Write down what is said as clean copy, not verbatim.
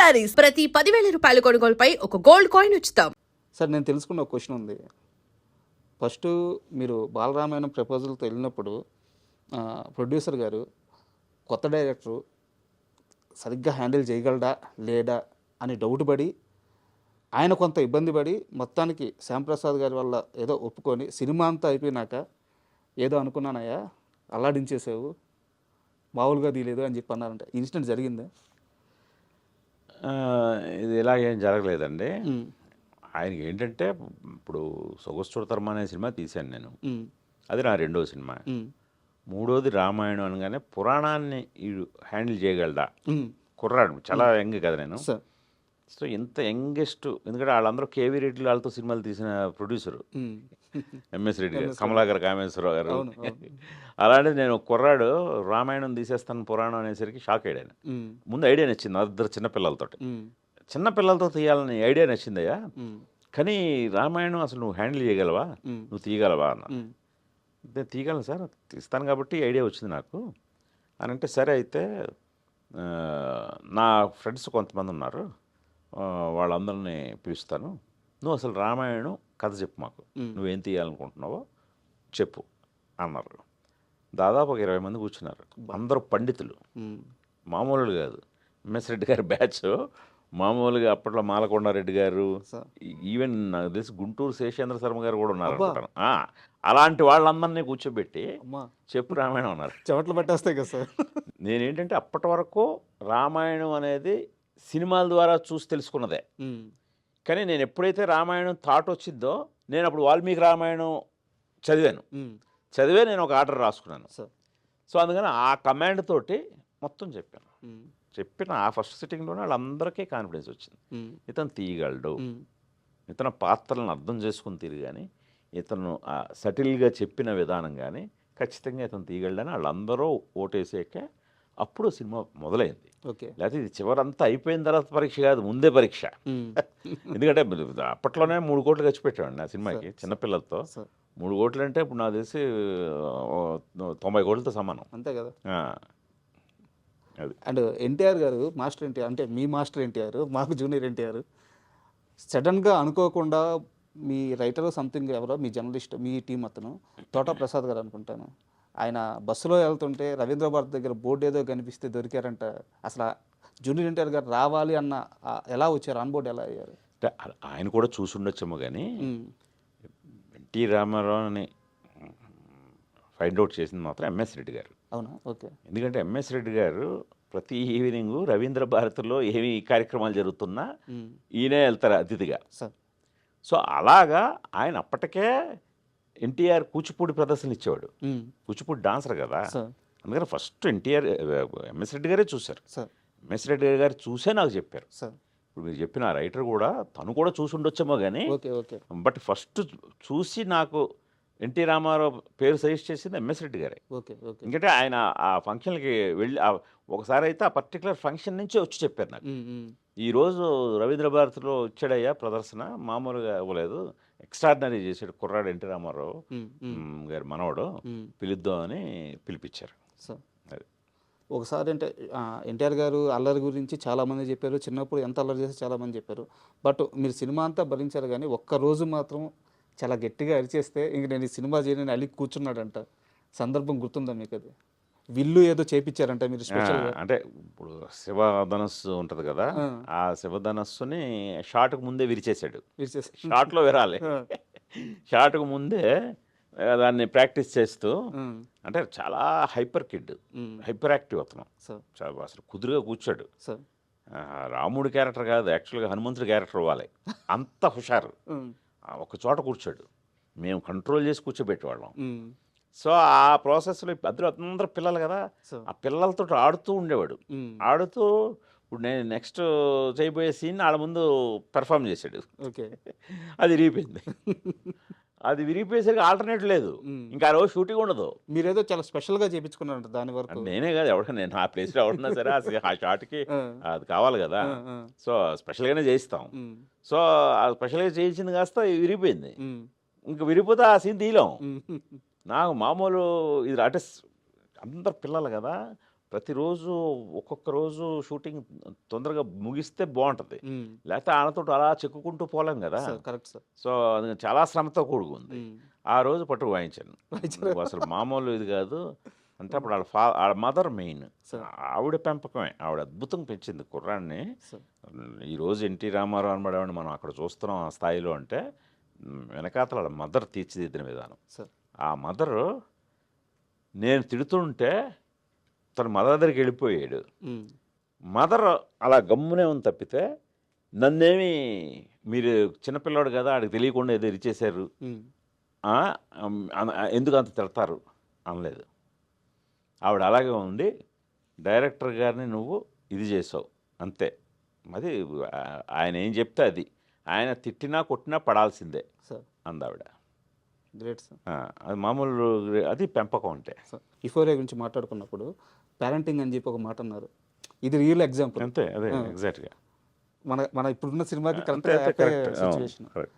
శారీస్ ప్రతి 10,000 రూపాయల కొనుగోలుపై ఒక గోల్డ్ కాయిన్ ఉచితం. సార్ నేను తెలుసుకున్న ఒక క్వశ్చన్ ఉంది. ఫస్ట్ మీరు బాలరామాయణం ప్రపోజల్తో వెళ్ళినప్పుడు ప్రొడ్యూసర్ గారు కొత్త డైరెక్టరు సరిగ్గా హ్యాండిల్ చేయగలడా లేడా అని డౌట్ పడి ఆయన కొంత ఇబ్బంది పడి మొత్తానికి శ్యాంప్రసాద్ గారి వల్ల ఏదో ఒప్పుకొని సినిమా అంతా అయిపోయినాక ఏదో అనుకున్నానయ్యా అల్లాడించేసావు మామూలుగా తీయలేదు అని చెప్పి అన్నారంటే ఇన్సిడెంట్ జరిగిందా? ఇది ఇలాగేం జరగలేదండి. ఆయనకి ఏంటంటే ఇప్పుడు సొగసుడుతరమ అనే సినిమా తీశాను నేను, అది నా రెండో సినిమా. మూడోది రామాయణం అనగానే పురాణాన్ని హ్యాండిల్ చేయగలడా, కుర్రాడు చాలా యంగ్ కదా నేను. సో ఇంత యంగెస్ట్, ఎందుకంటే వాళ్ళందరూ కేవీ రెడ్డి వాళ్ళతో సినిమాలు తీసిన ప్రొడ్యూసరు ఎంఎస్ రెడ్డి గారు, కమలాకర్ కామేశ్వరరావు గారు. అలాంటిది నేను కుర్రాడు రామాయణం తీసేస్తాను పురాణం అనేసరికి షాక్ అయ్యాను. ముందు ఐడియా నచ్చింది, ఇద్దరు చిన్నపిల్లలతో తీయాలని ఐడియా నచ్చిందయ్యా, కానీ రామాయణం అసలు నువ్వు హ్యాండిల్ చేయగలవా, నువ్వు తీయగలవా అన్న. నేను తీయగలను సార్, తీస్తాను కాబట్టి ఐడియా వచ్చింది నాకు అని అంటే, సరే అయితే నా ఫ్రెండ్స్ కొంతమంది ఉన్నారు, వాళ్ళందరినీ పిలుస్తాను, నువ్వు అసలు రామాయణం కథ చెప్పు మాకు, నువ్వేం తీయాలనుకుంటున్నావో చెప్పు అన్నారు. దాదాపు ఒక 20 మంది కూర్చున్నారు, అందరూ పండితులు, మామూలు కాదు. ఎంఎస్ రెడ్డి గారి బ్యాచ్ మామూలుగా అప్పట్లో మాలకొండారెడ్డి గారు, ఈవెన్ నాకు తెలిసి గుంటూరు శేషేంద్ర శర్మ గారు కూడా ఉన్నారు అనుకుంటాను. అలాంటి వాళ్ళందరినీ కూర్చోబెట్టి చెప్పు రామాయణం అన్నారు. చెమట్లు పట్టేస్తాయి కదా సార్. నేనేంటంటే అప్పటి వరకు రామాయణం అనేది సినిమాల ద్వారా చూసి తెలుసుకున్నదే, కానీ నేను ఎప్పుడైతే రామాయణం థాట్ వచ్చిందో నేను అప్పుడు వాల్మీకి రామాయణం చదివే నేను ఒక ఆర్డర్ రాసుకున్నాను. సో అందుకని ఆ కమాండ్ తోటి మొత్తం చెప్పిన ఆ ఫస్ట్ సిట్టింగ్లోనే వాళ్ళందరికీ కాన్ఫిడెన్స్ వచ్చింది, ఇతను తీయగలడు, ఇతను పాత్రలను అర్థం చేసుకుని తీరు కానీ, ఇతను సటిల్గా చెప్పిన విధానం కానీ ఖచ్చితంగా ఇతను తీయగలడని వాళ్ళందరూ ఓటేసాక అప్పుడు సినిమా మొదలైంది. లేకపోతే ఇది చివరంతా అయిపోయిన తర్వాత పరీక్ష కాదు, ముందే పరీక్ష. ఎందుకంటే అప్పట్లోనే 3 కోట్లు ఖర్చు పెట్టామండి నా సినిమాకి, చిన్నపిల్లలతో. 3 కోట్లు అంటే ఇప్పుడు నాకు తెలిసి 90 కోట్లతో సమానం, అంతే కదా. అది. అండ్ ఎన్టీఆర్ గారు, మాస్టర్ ఎన్టీఆర్ అంటే మీ మాస్టర్ ఎన్టీఆర్, మాకు జూనియర్ ఎన్టీఆర్, సడన్గా అనుకోకుండా మీ రైటర్ సంథింగ్ ఎవరో మీ జర్నలిస్ట్ మీ టీం అతను తోట ప్రసాద్ గారు అనుకుంటాను, ఆయన బస్సులో వెళ్తుంటే రవీంద్ర భారతి దగ్గర బోర్డు ఏదో కనిపిస్తే దొరికారంట. అసలు జూనియర్ ఎన్టీఆర్ గారు రావాలి అన్న ఎలా వచ్చారు, ఆన్ బోర్డు ఎలా అయ్యారు? ఆయన కూడా చూసి ఉండొచ్చేమో, కానీ ఎన్టీ రామారావుని ఫైండ్ అవుట్ చేసింది మాత్రం ఎంఎస్ రెడ్డి గారు. అవునా? ఓకే. ఎందుకంటే ఎంఎస్ రెడ్డి గారు ప్రతి ఈవినింగ్ రవీంద్ర భారతిలో ఏమి కార్యక్రమాలు జరుగుతున్నా ఈయనే వెళ్తారు అతిథిగా. సో అలాగా ఆయన అప్పటికే ఎన్టీఆర్ కూచిపూడి ప్రదర్శన ఇచ్చేవాడు, కూచిపూడి డాన్సర్ కదా. అందుకని ఫస్ట్ ఎంఎస్ రెడ్డి గారే చూశారు. ఎంఎస్ రెడ్డి గారు చూసే నాకు చెప్పారు. ఇప్పుడు మీరు చెప్పిన రైటర్ కూడా తను కూడా చూసి ఉండొచ్చేమో కానీ, బట్ ఫస్ట్ చూసి నాకు ఎన్టీ రామారావు పేరు సజెస్ట్ చేసింది ఎంఎస్ రెడ్డి గారే. ఎందుకంటే ఆయన ఆ ఫంక్షన్కి వెళ్ళి ఒకసారి అయితే ఆ పర్టికులర్ ఫంక్షన్ నుంచి వచ్చి చెప్పారు నాకు, ఈరోజు రవీంద్ర భారతిలో వచ్చాడయ్యా ప్రదర్శన, మామూలుగా ఇవ్వలేదు, ఎక్స్ట్రాడినరీ చేశాడు కుర్రాడు ఎన్టీ రామారావు గారి మనవడు, పిలుద్దాం అని పిలిపించారు. ఒకసారి అంటే ఎన్టీఆర్ గారు అల్లరి గురించి చాలామంది చెప్పారు, చిన్నప్పుడు ఎంత అల్లరి చేస్తే చాలామంది చెప్పారు, బట్ మీరు సినిమా అంతా భరించారు, కానీ ఒక్కరోజు మాత్రం చాలా గట్టిగా అరిచేస్తే ఇంక నేను ఈ సినిమా చేయని అలిగి కూర్చున్నాడంట, సందర్భం గుర్తుందా మీకు? అది విల్లు ఏదో చేపించారంట మీరు స్పెషల్గా. అంటే ఇప్పుడు శివధనస్సు ఉంటుంది కదా, ఆ శివధనస్సుని షాట్కు ముందే విరిచేశాడు. షాట్లో విరాలి, షాట్కు ముందే దాన్ని ప్రాక్టీస్ చేస్తూ, అంటే చాలా హైపర్ యాక్టివ్ అతను, అసలు కుదురుగా కూర్చోడు. రాముడి క్యారెక్టర్ కాదు, యాక్చువల్గా హనుమంతుడి క్యారెక్టర్ అవ్వాలి, అంత హుషారు. ఒక చోట కూర్చోడు, మేము కంట్రోల్ చేసి కూర్చోబెట్టేవాళ్ళం. సో ఆ ప్రాసెస్లో అందరూ పిల్లలు కదా, ఆ పిల్లలతో ఆడుతూ ఉండేవాడు. ఆడుతూ ఇప్పుడు నేను నెక్స్ట్ చేయబోయే సీన్ వాళ్ళ ముందు పెర్ఫామ్ చేశాడు. అది విరిగిపోయింది. అది విరిగిపోయేసరికి ఆల్టర్నేట్ లేదు, ఇంకా ఆ రోజు షూటింగ్ ఉండదు. మీరేదో చాలా స్పెషల్గా చేయించుకున్నారంట దాని వరకు. నేనే కాదు, ఎవడన్నా నేను ఆ ప్లేస్లో ఎవడన్నా సరే ఆ షాట్కి అది కావాలి కదా, సో స్పెషల్గానే చేయిస్తాం. సో ఆ స్పెషల్గా చేయించింది కాస్త విరిగిపోయింది. ఇంకా విరిగిపోతే ఆ సీన్ తీయలేం. నాకు మామూలు ఇది అంటే అందరు పిల్లలు కదా, ప్రతిరోజు ఒక్కొక్క రోజు షూటింగ్ తొందరగా ముగిస్తే బాగుంటుంది. మ్మ్. లేకపోతే ఆనతో అలా చెక్కుకుంటూ పోలేం కదా. Sir correct sir. సో అది చాలా శ్రమతో కూడుకుంది. మ్మ్. ఆ రోజు పట్టుకు వాయించాను. నువ్వు అసలు మామూలు ఇది కాదు అంటే అప్పుడు వాళ్ళ మదర్ మెయిన్. సార్. ఆవిడ పెంపకమే, ఆవిడ అద్భుతంగా పెంచింది కుర్రాడిని. సార్. ఈరోజు ఎన్టీ రామారావు అనబడేవాడిని మనం అక్కడ చూస్తున్నాం ఆ స్థాయిలో అంటే వెనకాతల వాళ్ళ మదర్ తీర్చిదిద్దిన విధానం. సార్. ఆ మదరు నేను తిడుతుంటే తన మదర్ దగ్గరికి వెళ్ళిపోయాడు. మ్మ్. మదర్ అలా గమ్మునే ఉంది తప్పితే నన్నేమి మీరు చిన్నపిల్లాడు కదా ఆడికి తెలియకుండా ఏదో ఇరిచేశారు, మ్మ్. ఎందుకు అంత తిడతారు అనలేదు. ఆవిడ అలాగే ఉంది, డైరెక్టర్ గారిని నువ్వు ఇది చేసావు అంతే, అది ఆయన ఏం చెప్తే అది, ఆయన తిట్టినా కొట్టినా పడాల్సిందే సార్. అందావిడ. Great sir. అది మామూలు, అది పెంపకం అంటే. సార్ యుఫోరియా గురించి మాట్లాడుకున్నప్పుడు పేరెంటింగ్ అని చెప్పి ఒక మాట అన్నారు. ఇది రియల్ ఎగ్జాంపుల్. అంతే, అదే ఎగ్జాక్ట్గా మన మన ఇప్పుడున్న సినిమాకి అంతే, కరెక్ట్ కరెక్ట్. సిచ్యువేషన్. కరెక్ట్.